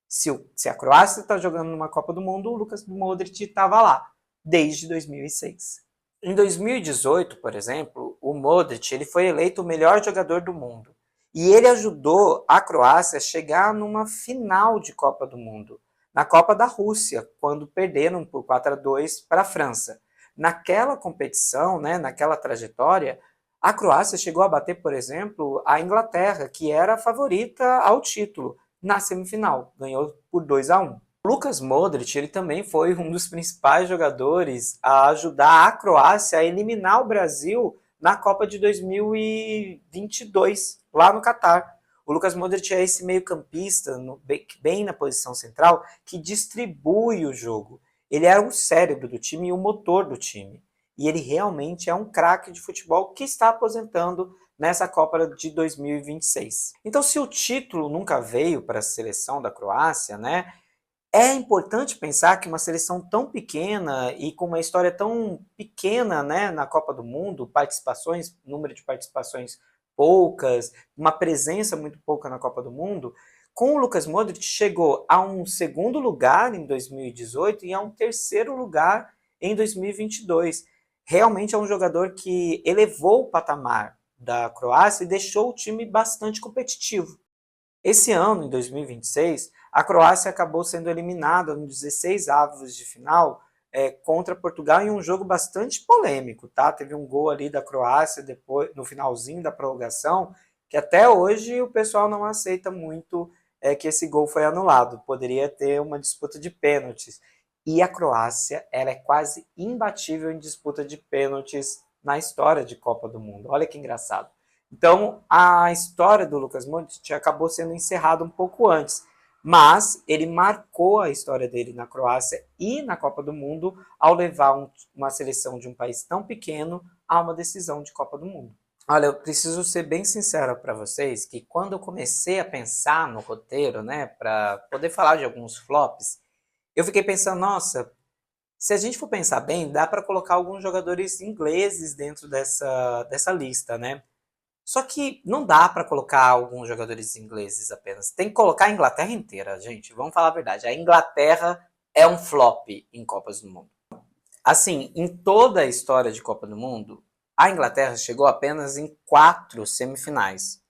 Se a Croácia está jogando numa Copa do Mundo, o Lucas Modric estava lá, desde 2006. Em 2018, por exemplo, o Modric ele foi eleito o melhor jogador do mundo. E ele ajudou a Croácia a chegar numa final de Copa do Mundo, na Copa da Rússia, quando perderam por 4-2 para a França. Naquela competição, né, naquela trajetória, a Croácia chegou a bater, por exemplo, a Inglaterra, que era a favorita ao título, na semifinal. Ganhou por 2-1. O Lucas Modric ele também foi um dos principais jogadores a ajudar a Croácia a eliminar o Brasil na Copa de 2022, lá no Catar. O Lucas Modric é esse meio-campista, bem na posição central, que distribui o jogo. Ele é o cérebro do time e o motor do time. E ele realmente é um craque de futebol que está aposentando nessa Copa de 2026. Então, se o título nunca veio para a seleção da Croácia, né, é importante pensar que uma seleção tão pequena e com uma história tão pequena, né, na Copa do Mundo, participações, número de participações poucas, uma presença muito pouca na Copa do Mundo, com o Lucas Modric chegou a um segundo lugar em 2018 e a um terceiro lugar em 2022. Realmente é um jogador que elevou o patamar da Croácia e deixou o time bastante competitivo. Esse ano, em 2026, a Croácia acabou sendo eliminada nos 16 avos de final contra Portugal em um jogo bastante polêmico, tá? Teve um gol ali da Croácia depois, no finalzinho da prorrogação, que até hoje o pessoal não aceita muito que esse gol foi anulado. Poderia ter uma disputa de pênaltis. E a Croácia, ela é quase imbatível em disputa de pênaltis na história de Copa do Mundo. Olha que engraçado. Então, a história do Lucas Modric acabou sendo encerrada um pouco antes, mas ele marcou a história dele na Croácia e na Copa do Mundo ao levar uma seleção de um país tão pequeno a uma decisão de Copa do Mundo. Olha, eu preciso ser bem sincero para vocês que quando eu comecei a pensar no roteiro, né, para poder falar de alguns flops, eu fiquei pensando, nossa, se a gente for pensar bem, dá para colocar alguns jogadores ingleses dentro dessa lista, né? Só que não dá para colocar alguns jogadores ingleses apenas. Tem que colocar a Inglaterra inteira, gente. Vamos falar a verdade. A Inglaterra é um flop em Copas do Mundo. Assim, em toda a história de Copa do Mundo, a Inglaterra chegou apenas em 4 semifinais.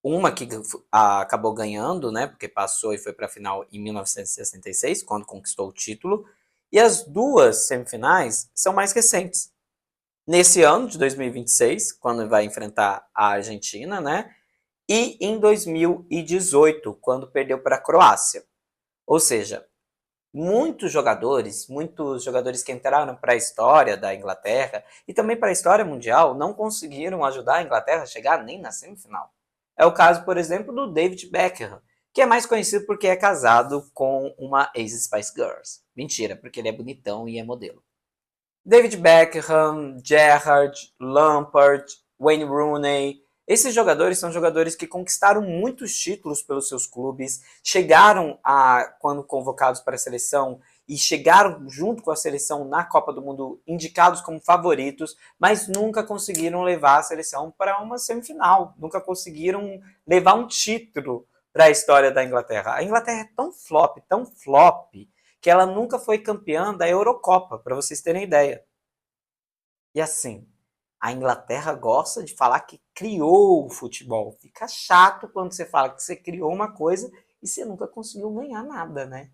Uma que acabou ganhando, né? Porque passou e foi para a final em 1966, quando conquistou o título. E as 2 semifinais são mais recentes. Nesse ano de 2026, quando vai enfrentar a Argentina, né? E em 2018, quando perdeu para a Croácia. Ou seja, muitos jogadores que entraram para a história da Inglaterra e também para a história mundial não conseguiram ajudar a Inglaterra a chegar nem na semifinal. É o caso, por exemplo, do David Beckham, que é mais conhecido porque é casado com uma ex-Spice Girls. Mentira, porque ele é bonitão e é modelo. David Beckham, Gerrard, Lampard, Wayne Rooney. Esses jogadores são jogadores que conquistaram muitos títulos pelos seus clubes, chegaram quando convocados para a seleção, e chegaram junto com a seleção na Copa do Mundo indicados como favoritos, mas nunca conseguiram levar a seleção para uma semifinal, nunca conseguiram levar um título para a história da Inglaterra. A Inglaterra é tão flop, que ela nunca foi campeã da Eurocopa, para vocês terem ideia. E assim, a Inglaterra gosta de falar que criou o futebol. Fica chato quando você fala que você criou uma coisa e você nunca conseguiu ganhar nada, né?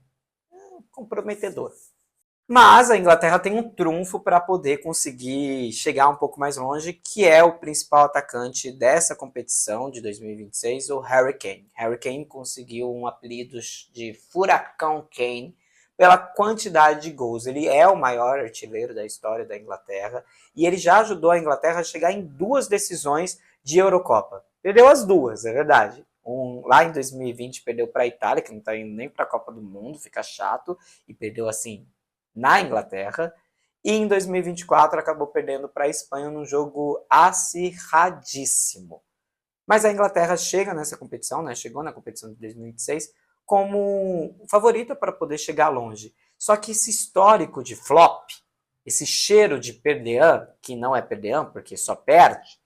É comprometedor. Mas a Inglaterra tem um trunfo para poder conseguir chegar um pouco mais longe, que é o principal atacante dessa competição de 2026, o Harry Kane. Harry Kane conseguiu um apelido de Furacão Kane pela quantidade de gols. Ele é o maior artilheiro da história da Inglaterra e ele já ajudou a Inglaterra a chegar em 2 decisões de Eurocopa. Perdeu as 2, é verdade. Lá em 2020 perdeu para a Itália, que não está indo nem para a Copa do Mundo, fica chato, e perdeu assim na Inglaterra, e em 2024 acabou perdendo para a Espanha num jogo acirradíssimo. Mas a Inglaterra chega nessa competição, né? Chegou na competição de 2026 como favorita para poder chegar longe. Só que esse histórico de flop, esse cheiro de perdean, que não é perdean porque só perde,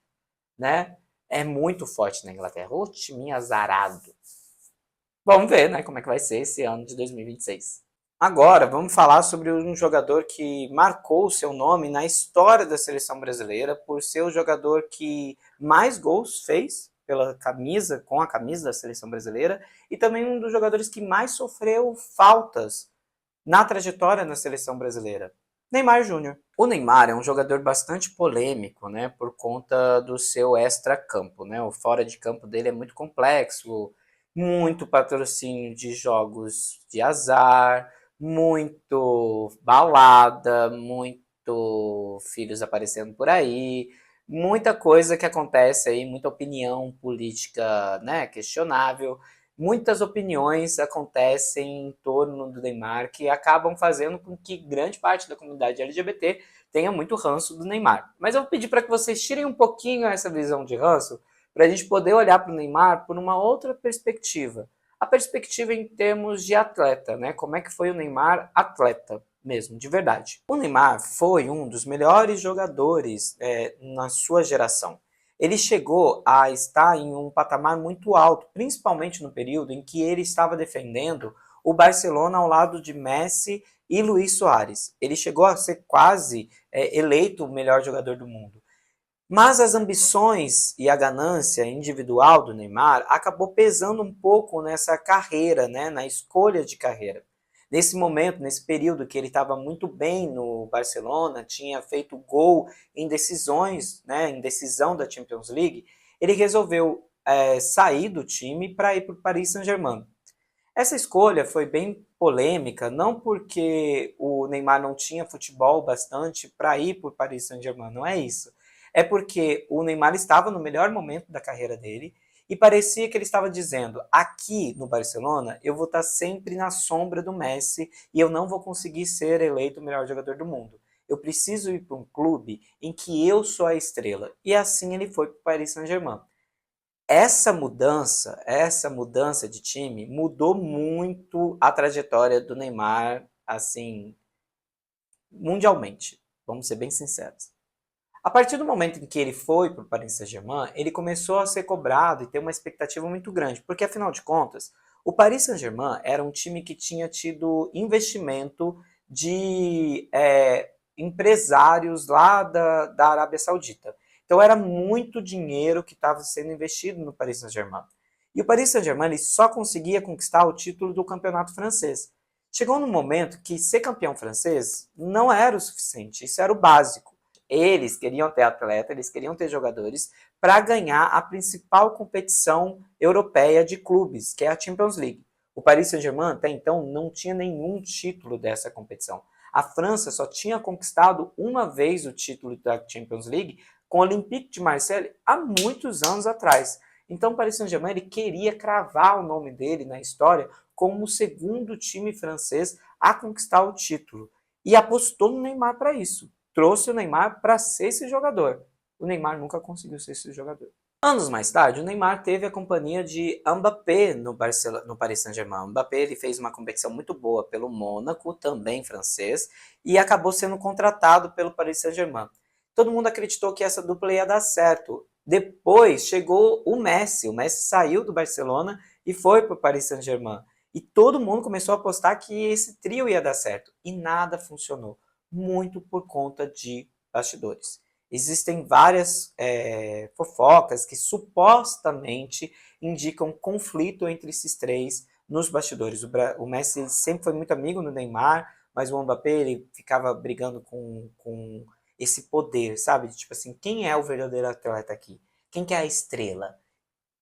né? É muito forte na Inglaterra. O time azarado. Vamos ver, né, como é que vai ser esse ano de 2026. Agora, vamos falar sobre um jogador que marcou o seu nome na história da seleção brasileira por ser o jogador que mais gols fez pela camisa, com a camisa da seleção brasileira, e também um dos jogadores que mais sofreu faltas na trajetória na seleção brasileira. Neymar Júnior. O Neymar é um jogador bastante polêmico, né, por conta do seu extra-campo, né? O fora de campo dele é muito complexo, muito patrocínio de jogos de azar, muito balada, muito filhos aparecendo por aí, muita coisa que acontece aí, muita opinião política, né, questionável, muitas opiniões acontecem em torno do Neymar que acabam fazendo com que grande parte da comunidade LGBT tenha muito ranço do Neymar. Mas eu vou pedir para que vocês tirem um pouquinho essa visão de ranço para a gente poder olhar para o Neymar por uma outra perspectiva. A perspectiva em termos de atleta, né? Como é que foi o Neymar atleta mesmo, de verdade. O Neymar foi um dos melhores jogadores na sua geração. Ele chegou a estar em um patamar muito alto, principalmente no período em que ele estava defendendo o Barcelona ao lado de Messi e Luís Soares. Ele chegou a ser quase eleito o melhor jogador do mundo. Mas as ambições e a ganância individual do Neymar acabou pesando um pouco nessa carreira, né, na escolha de carreira. Nesse momento, nesse período que ele estava muito bem no Barcelona, tinha feito gol em decisões, né, em decisão da Champions League, ele resolveu sair do time para ir para o Paris Saint-Germain. Essa escolha foi bem polêmica, não porque o Neymar não tinha futebol bastante para ir para o Paris Saint-Germain, não é isso. É porque o Neymar estava no melhor momento da carreira dele e parecia que ele estava dizendo: aqui no Barcelona eu vou estar sempre na sombra do Messi e eu não vou conseguir ser eleito o melhor jogador do mundo. Eu preciso ir para um clube em que eu sou a estrela. E assim ele foi para o Paris Saint-Germain. Essa mudança de time mudou muito a trajetória do Neymar, assim, mundialmente. Vamos ser bem sinceros. A partir do momento em que ele foi para o Paris Saint-Germain, ele começou a ser cobrado e ter uma expectativa muito grande, porque afinal de contas, o Paris Saint-Germain era um time que tinha tido investimento de empresários lá da Arábia Saudita. Então era muito dinheiro que estava sendo investido no Paris Saint-Germain. E o Paris Saint-Germain ele só conseguia conquistar o título do campeonato francês. Chegou num momento que ser campeão francês não era o suficiente, isso era o básico. Eles queriam ter atleta, eles queriam ter jogadores para ganhar a principal competição europeia de clubes, que é a Champions League. O Paris Saint-Germain até então não tinha nenhum título dessa competição. A França só tinha conquistado uma vez o título da Champions League com o Olympique de Marseille há muitos anos atrás. Então o Paris Saint-Germain ele queria cravar o nome dele na história como o segundo time francês a conquistar o título. E apostou no Neymar para isso. Trouxe o Neymar para ser esse jogador. O Neymar nunca conseguiu ser esse jogador. Anos mais tarde, o Neymar teve a companhia de Mbappé no Paris Saint-Germain. Mbappé ele fez uma competição muito boa pelo Mônaco, também francês, e acabou sendo contratado pelo Paris Saint-Germain. Todo mundo acreditou que essa dupla ia dar certo. Depois chegou o Messi saiu do Barcelona e foi para o Paris Saint-Germain. E todo mundo começou a apostar que esse trio ia dar certo. E nada funcionou. Muito por conta de bastidores. Existem várias fofocas que supostamente indicam conflito entre esses três nos bastidores. O Messi sempre foi muito amigo do Neymar, mas o Mbappé ele ficava brigando com esse poder, sabe? Tipo assim, quem é o verdadeiro atleta aqui? Quem que é a estrela?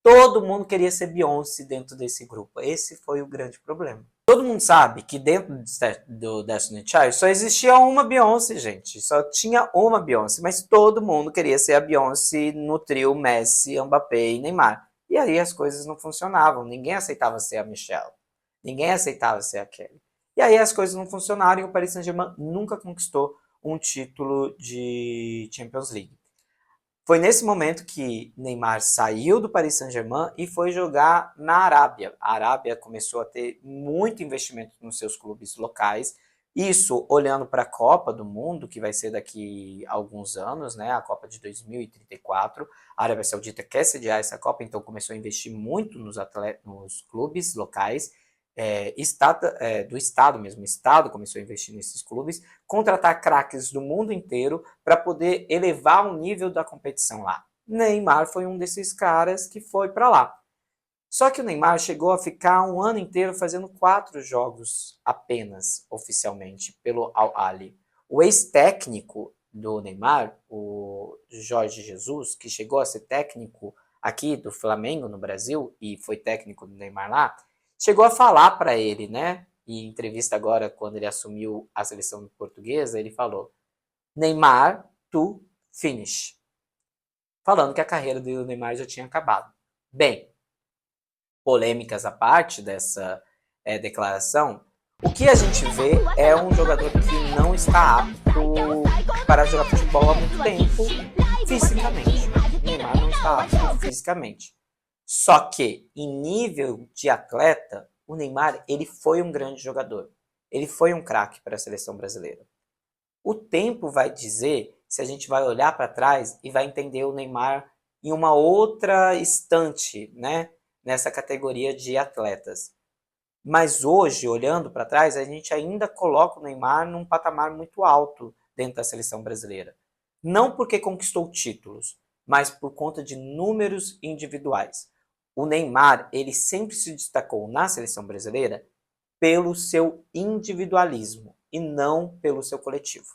Todo mundo queria ser Beyoncé dentro desse grupo. Esse foi o grande problema. Todo mundo sabe que dentro do Destiny Child só existia uma Beyoncé, gente. Só tinha uma Beyoncé, mas todo mundo queria ser a Beyoncé no trio Messi, Mbappé e Neymar. E aí as coisas não funcionavam. Ninguém aceitava ser a Michelle. Ninguém aceitava ser a Kelly. E aí as coisas não funcionaram e o Paris Saint-Germain nunca conquistou um título de Champions League. Foi nesse momento que Neymar saiu do Paris Saint-Germain e foi jogar na Arábia. A Arábia começou a ter muito investimento nos seus clubes locais. Isso olhando para a Copa do Mundo, que vai ser daqui a alguns anos, né? A Copa de 2034. A Arábia Saudita quer sediar essa Copa, então começou a investir muito nos clubes locais. Do Estado mesmo, o Estado começou a investir nesses clubes, contratar craques do mundo inteiro para poder elevar o nível da competição lá. Neymar foi um desses caras que foi para lá. Só que o Neymar chegou a ficar um ano inteiro fazendo 4 jogos apenas, oficialmente, pelo Al-Ahly. O ex-técnico do Neymar, o Jorge Jesus, que chegou a ser técnico aqui do Flamengo no Brasil e foi técnico do Neymar lá, chegou a falar para ele, né? Em entrevista agora, quando ele assumiu a seleção portuguesa, ele falou: Neymar to finish. Falando que a carreira do Neymar já tinha acabado. Bem, polêmicas à parte dessa declaração, o que a gente vê é um jogador que não está apto para jogar futebol há muito tempo fisicamente. O Neymar não está apto fisicamente. Só que, em nível de atleta, o Neymar ele foi um grande jogador. Ele foi um craque para a seleção brasileira. O tempo vai dizer se a gente vai olhar para trás e vai entender o Neymar em uma outra estante, né? Nessa categoria de atletas. Mas hoje, olhando para trás, a gente ainda coloca o Neymar num patamar muito alto dentro da seleção brasileira. Não porque conquistou títulos, mas por conta de números individuais. O Neymar, ele sempre se destacou na seleção brasileira pelo seu individualismo e não pelo seu coletivo.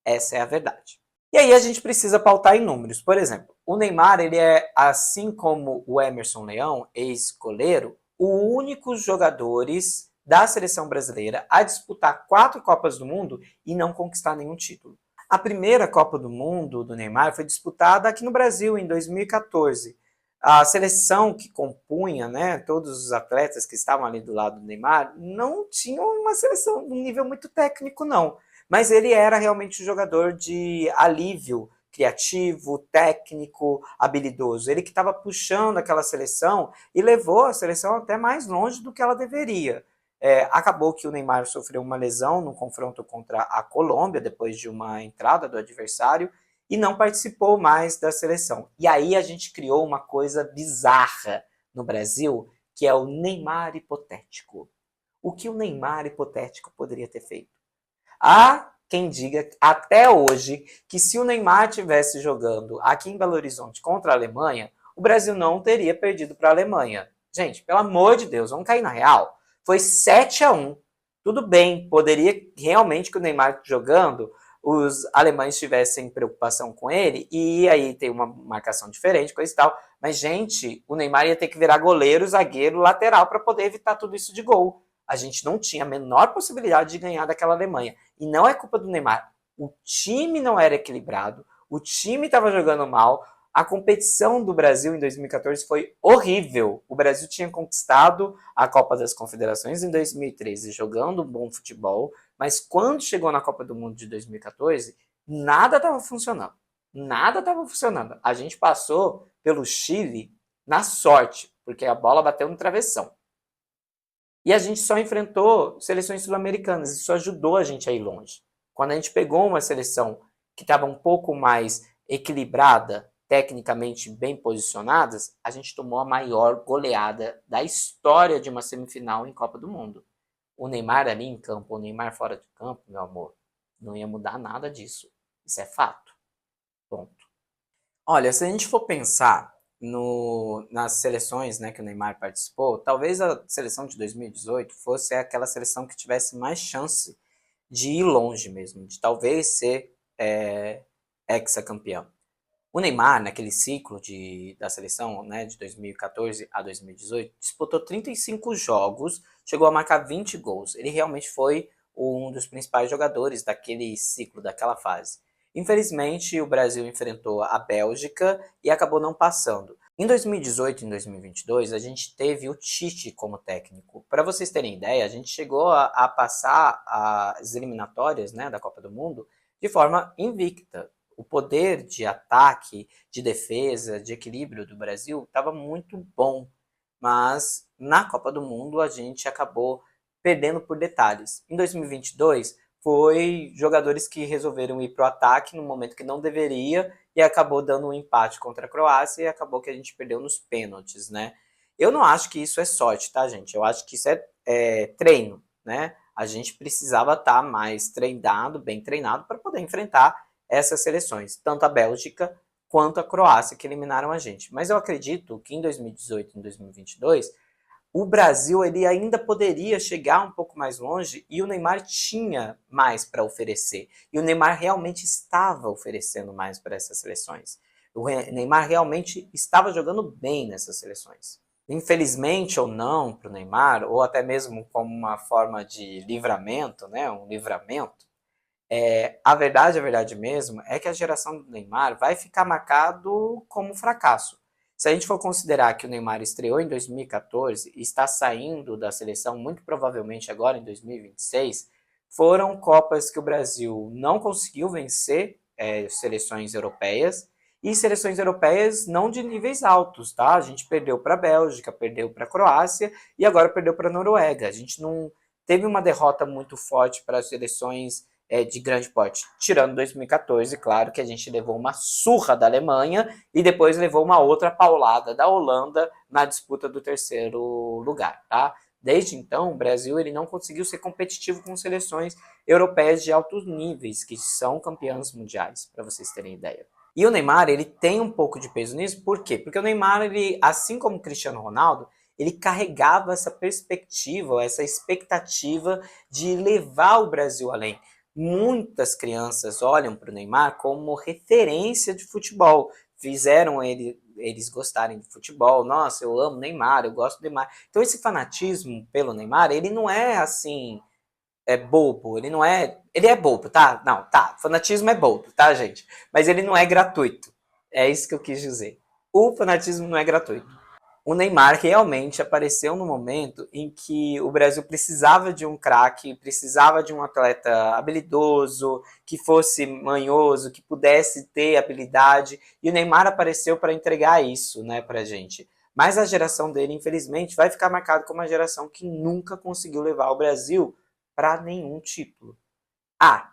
Essa é a verdade. E aí a gente precisa pautar em números. Por exemplo, o Neymar, ele é, assim como o Emerson Leão, ex-goleiro, o único jogadores da seleção brasileira a disputar 4 Copas do Mundo e não conquistar nenhum título. A primeira Copa do Mundo do Neymar foi disputada aqui no Brasil, em 2014. A seleção que compunha, né, todos os atletas que estavam ali do lado do Neymar, não tinham uma seleção, um nível muito técnico, não. Mas ele era realmente um jogador de alívio criativo, técnico, habilidoso. Ele que estava puxando aquela seleção e levou a seleção até mais longe do que ela deveria. Acabou que o Neymar sofreu uma lesão no confronto contra a Colômbia, depois de uma entrada do adversário, e não participou mais da seleção. E aí a gente criou uma coisa bizarra no Brasil, que é o Neymar hipotético. O que o Neymar hipotético poderia ter feito? Há quem diga até hoje que se o Neymar estivesse jogando aqui em Belo Horizonte contra a Alemanha, o Brasil não teria perdido para a Alemanha. Gente, pelo amor de Deus, vamos cair na real. Foi 7-1. Tudo bem, poderia realmente que o Neymar jogando, os alemães tivessem preocupação com ele e aí tem uma marcação diferente, coisa e tal. Mas, gente, o Neymar ia ter que virar goleiro, zagueiro, lateral para poder evitar tudo isso de gol. A gente não tinha a menor possibilidade de ganhar daquela Alemanha. E não é culpa do Neymar. O time não era equilibrado, o time estava jogando mal, a competição do Brasil em 2014 foi horrível. O Brasil tinha conquistado a Copa das Confederações em 2013, jogando um bom futebol, mas quando chegou na Copa do Mundo de 2014, nada estava funcionando. Nada estava funcionando. A gente passou pelo Chile na sorte, porque a bola bateu no travessão. E a gente só enfrentou seleções sul-americanas, isso ajudou a gente a ir longe. Quando a gente pegou uma seleção que estava um pouco mais equilibrada, tecnicamente bem posicionadas, a gente tomou a maior goleada da história de uma semifinal em Copa do Mundo. O Neymar ali em campo, o Neymar fora de campo, meu amor, não ia mudar nada disso. Isso é fato. Ponto. Olha, se a gente for pensar nas seleções, né, que o Neymar participou, talvez a seleção de 2018 fosse aquela seleção que tivesse mais chance de ir longe mesmo, de talvez ser hexacampeão. O Neymar, naquele ciclo da seleção, né, de 2014 a 2018, disputou 35 jogos, chegou a marcar 20 gols. Ele realmente foi um dos principais jogadores daquele ciclo, daquela fase. Infelizmente, o Brasil enfrentou a Bélgica e acabou não passando. Em 2018 e em 2022, a gente teve o Tite como técnico. Para vocês terem ideia, a gente chegou a passar as eliminatórias, né, da Copa do Mundo de forma invicta. O poder de ataque, de defesa, de equilíbrio do Brasil estava muito bom, mas na Copa do Mundo a gente acabou perdendo por detalhes. Em 2022 foi jogadores que resolveram ir para o ataque no momento que não deveria e acabou dando um empate contra a Croácia e acabou que a gente perdeu nos pênaltis, né? Eu não acho que isso é sorte, tá, gente? Eu acho que isso é treino, né? A gente precisava estar mais treinado, bem treinado, para poder enfrentar essas seleções, tanto a Bélgica quanto a Croácia, que eliminaram a gente. Mas eu acredito que em 2018 e em 2022, o Brasil ele ainda poderia chegar um pouco mais longe e o Neymar tinha mais para oferecer. E o Neymar realmente estava oferecendo mais para essas seleções. O Neymar realmente estava jogando bem nessas seleções. Infelizmente ou não para o Neymar, ou até mesmo como uma forma de livramento, né, um livramento, a verdade mesmo, é que a geração do Neymar vai ficar marcado como fracasso. Se a gente for considerar que o Neymar estreou em 2014 e está saindo da seleção muito provavelmente agora em 2026, foram Copas que o Brasil não conseguiu vencer seleções europeias e seleções europeias não de níveis altos, tá? A gente perdeu para a Bélgica, perdeu para a Croácia e agora perdeu para a Noruega. A gente não teve uma derrota muito forte para as seleções de grande porte. Tirando 2014, claro que a gente levou uma surra da Alemanha e depois levou uma outra paulada da Holanda na disputa do terceiro lugar, tá? Desde então, o Brasil ele não conseguiu ser competitivo com seleções europeias de altos níveis, que são campeãs mundiais, para vocês terem ideia. E o Neymar, ele tem um pouco de peso nisso, por quê? Porque o Neymar, ele, assim como o Cristiano Ronaldo, ele carregava essa perspectiva, essa expectativa de levar o Brasil além. Muitas crianças olham para o Neymar como referência de futebol, fizeram eles gostarem de futebol. Nossa, eu amo Neymar, eu gosto do Neymar. Então esse fanatismo pelo Neymar, ele não é assim, bobo, ele não é, ele é bobo, tá? Não, tá, fanatismo é bobo, tá, gente? Mas ele não é gratuito. É isso que eu quis dizer. O fanatismo não é gratuito. O Neymar realmente apareceu no momento em que o Brasil precisava de um craque, precisava de um atleta habilidoso, que fosse manhoso, que pudesse ter habilidade, e o Neymar apareceu para entregar isso, né, pra gente. Mas a geração dele, infelizmente, vai ficar marcada como uma geração que nunca conseguiu levar o Brasil para nenhum título. Ah,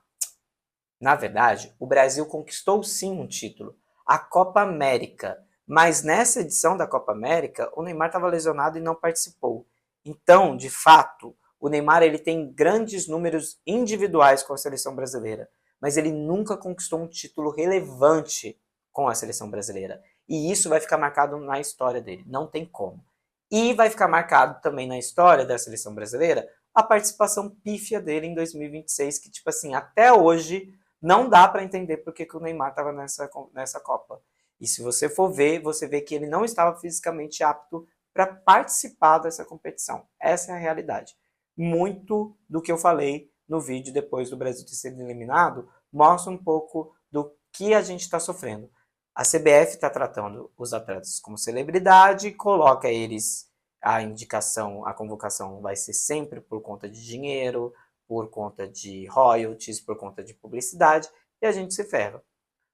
na verdade, o Brasil conquistou sim um título, a Copa América. Mas nessa edição da Copa América, o Neymar estava lesionado e não participou. Então, de fato, o Neymar ele tem grandes números individuais com a seleção brasileira, mas ele nunca conquistou um título relevante com a seleção brasileira. E isso vai ficar marcado na história dele, não tem como. E vai ficar marcado também na história da seleção brasileira a participação pífia dele em 2026, que, tipo assim, até hoje não dá para entender por que o Neymar estava nessa Copa. E se você for ver, você vê que ele não estava fisicamente apto para participar dessa competição. Essa é a realidade. Muito do que eu falei no vídeo depois do Brasil ter sido eliminado mostra um pouco do que a gente está sofrendo. A CBF está tratando os atletas como celebridade, coloca eles, a indicação, a convocação vai ser sempre por conta de dinheiro, por conta de royalties, por conta de publicidade, e a gente se ferra.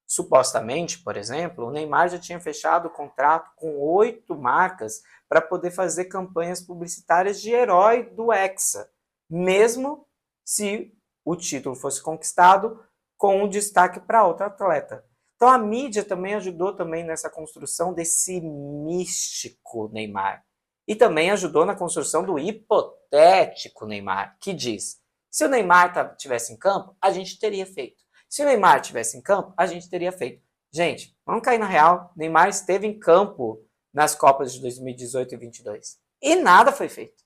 Supostamente, por exemplo, o Neymar já tinha fechado o contrato com 8 marcas para poder fazer campanhas publicitárias de herói do Hexa, mesmo se o título fosse conquistado com um destaque para outro atleta. Então a mídia também ajudou também nessa construção desse místico Neymar. E também ajudou na construção do hipotético Neymar, que diz: se o Neymar tivesse em campo, a gente teria feito. Se o Neymar tivesse em campo, a gente teria feito. Gente, vamos cair na real. Neymar esteve em campo nas Copas de 2018 e 2022. E nada foi feito.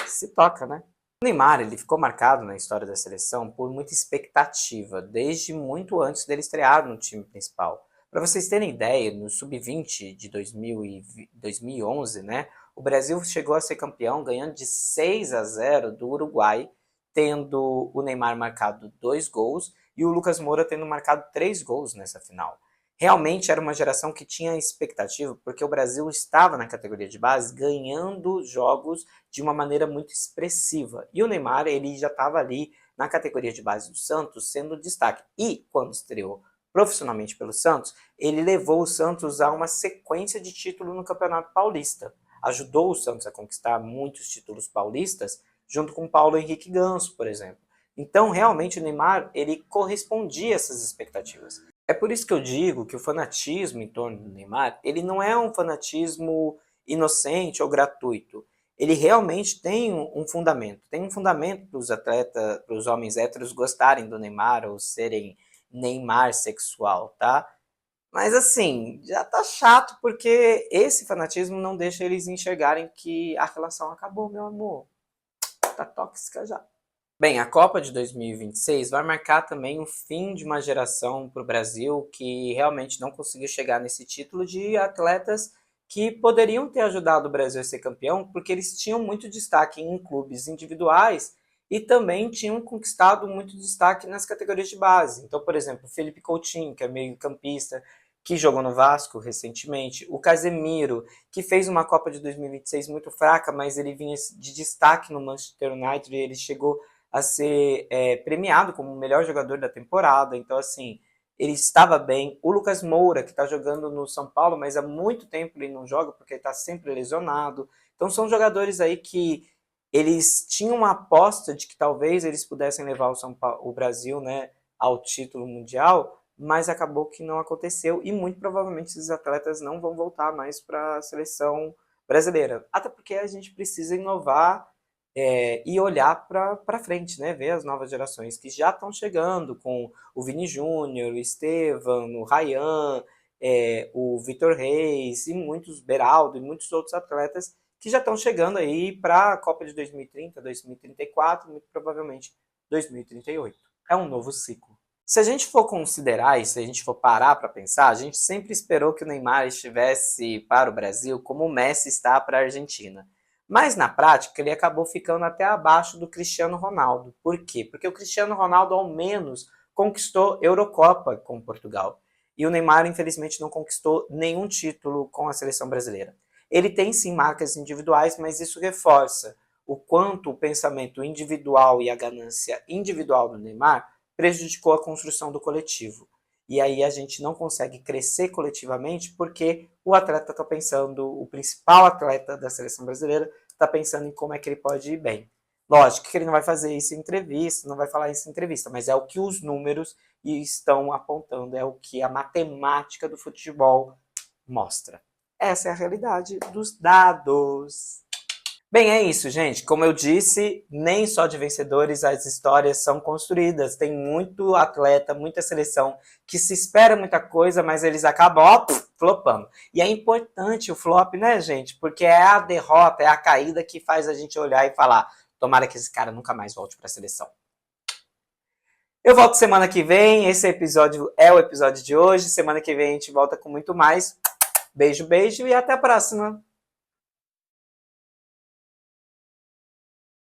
Se toca, né? O Neymar ele ficou marcado na história da seleção por muita expectativa, desde muito antes dele estrear no time principal. Para vocês terem ideia, no Sub-20 de 2011, né, o Brasil chegou a ser campeão ganhando de 6-0 do Uruguai, tendo o Neymar marcado 2 gols e o Lucas Moura tendo marcado 3 gols nessa final. Realmente era uma geração que tinha expectativa, porque o Brasil estava na categoria de base ganhando jogos de uma maneira muito expressiva. E o Neymar ele já estava ali na categoria de base do Santos, sendo destaque. E, quando estreou profissionalmente pelo Santos, ele levou o Santos a uma sequência de títulos no Campeonato Paulista. Ajudou o Santos a conquistar muitos títulos paulistas, junto com Paulo Henrique Ganso, por exemplo. Então, realmente, o Neymar, ele correspondia a essas expectativas. É por isso que eu digo que o fanatismo em torno do Neymar, ele não é um fanatismo inocente ou gratuito. Ele realmente tem um fundamento. Tem um fundamento para os atletas, para os homens héteros gostarem do Neymar ou serem Neymar sexual, tá? Mas assim, já tá chato porque esse fanatismo não deixa eles enxergarem que a relação acabou, meu amor. Tá tóxica já. Bem, a Copa de 2026 vai marcar também o fim de uma geração para o Brasil que realmente não conseguiu chegar nesse título, de atletas que poderiam ter ajudado o Brasil a ser campeão, porque eles tinham muito destaque em clubes individuais e também tinham conquistado muito destaque nas categorias de base. Então, por exemplo, o Felipe Coutinho, que é meio-campista, que jogou no Vasco recentemente, o Casemiro, que fez uma Copa de 2026 muito fraca, mas ele vinha de destaque no Manchester United e ele chegou a ser premiado como o melhor jogador da temporada. Então, assim, ele estava bem. O Lucas Moura, que está jogando no São Paulo, mas há muito tempo ele não joga porque ele está sempre lesionado. Então, são jogadores aí que eles tinham uma aposta de que talvez eles pudessem levar o Brasil, né, ao título mundial, mas acabou que não aconteceu e muito provavelmente esses atletas não vão voltar mais para a seleção brasileira. Até porque a gente precisa inovar e olhar para frente, né? Ver as novas gerações que já estão chegando, com o Vini Júnior, o Estevam, o Ryan, o Vitor Reis e muitos, Beraldo e muitos outros atletas que já estão chegando aí para a Copa de 2030, 2034, muito provavelmente 2038. É um novo ciclo. Se a gente for considerar e se a gente for parar para pensar, a gente sempre esperou que o Neymar estivesse para o Brasil como o Messi está para a Argentina. Mas na prática ele acabou ficando até abaixo do Cristiano Ronaldo. Por quê? Porque o Cristiano Ronaldo ao menos conquistou Eurocopa com Portugal. E o Neymar infelizmente não conquistou nenhum título com a seleção brasileira. Ele tem sim marcas individuais, mas isso reforça o quanto o pensamento individual e a ganância individual do Neymar prejudicou a construção do coletivo. E aí a gente não consegue crescer coletivamente porque o atleta está pensando, o principal atleta da seleção brasileira está pensando em como é que ele pode ir bem. Lógico que ele não vai fazer isso em entrevista, não vai falar isso em entrevista, mas é o que os números estão apontando, é o que a matemática do futebol mostra. Essa é a realidade dos dados. Bem, é isso, gente. Como eu disse, nem só de vencedores as histórias são construídas. Tem muito atleta, muita seleção que se espera muita coisa, mas eles acabam, flopando. E é importante o flop, né, gente? Porque é a derrota, é a caída que faz a gente olhar e falar: tomara que esse cara nunca mais volte para a seleção. Eu volto semana que vem. Esse episódio é o episódio de hoje. Semana que vem a gente volta com muito mais. Beijo, beijo e até a próxima.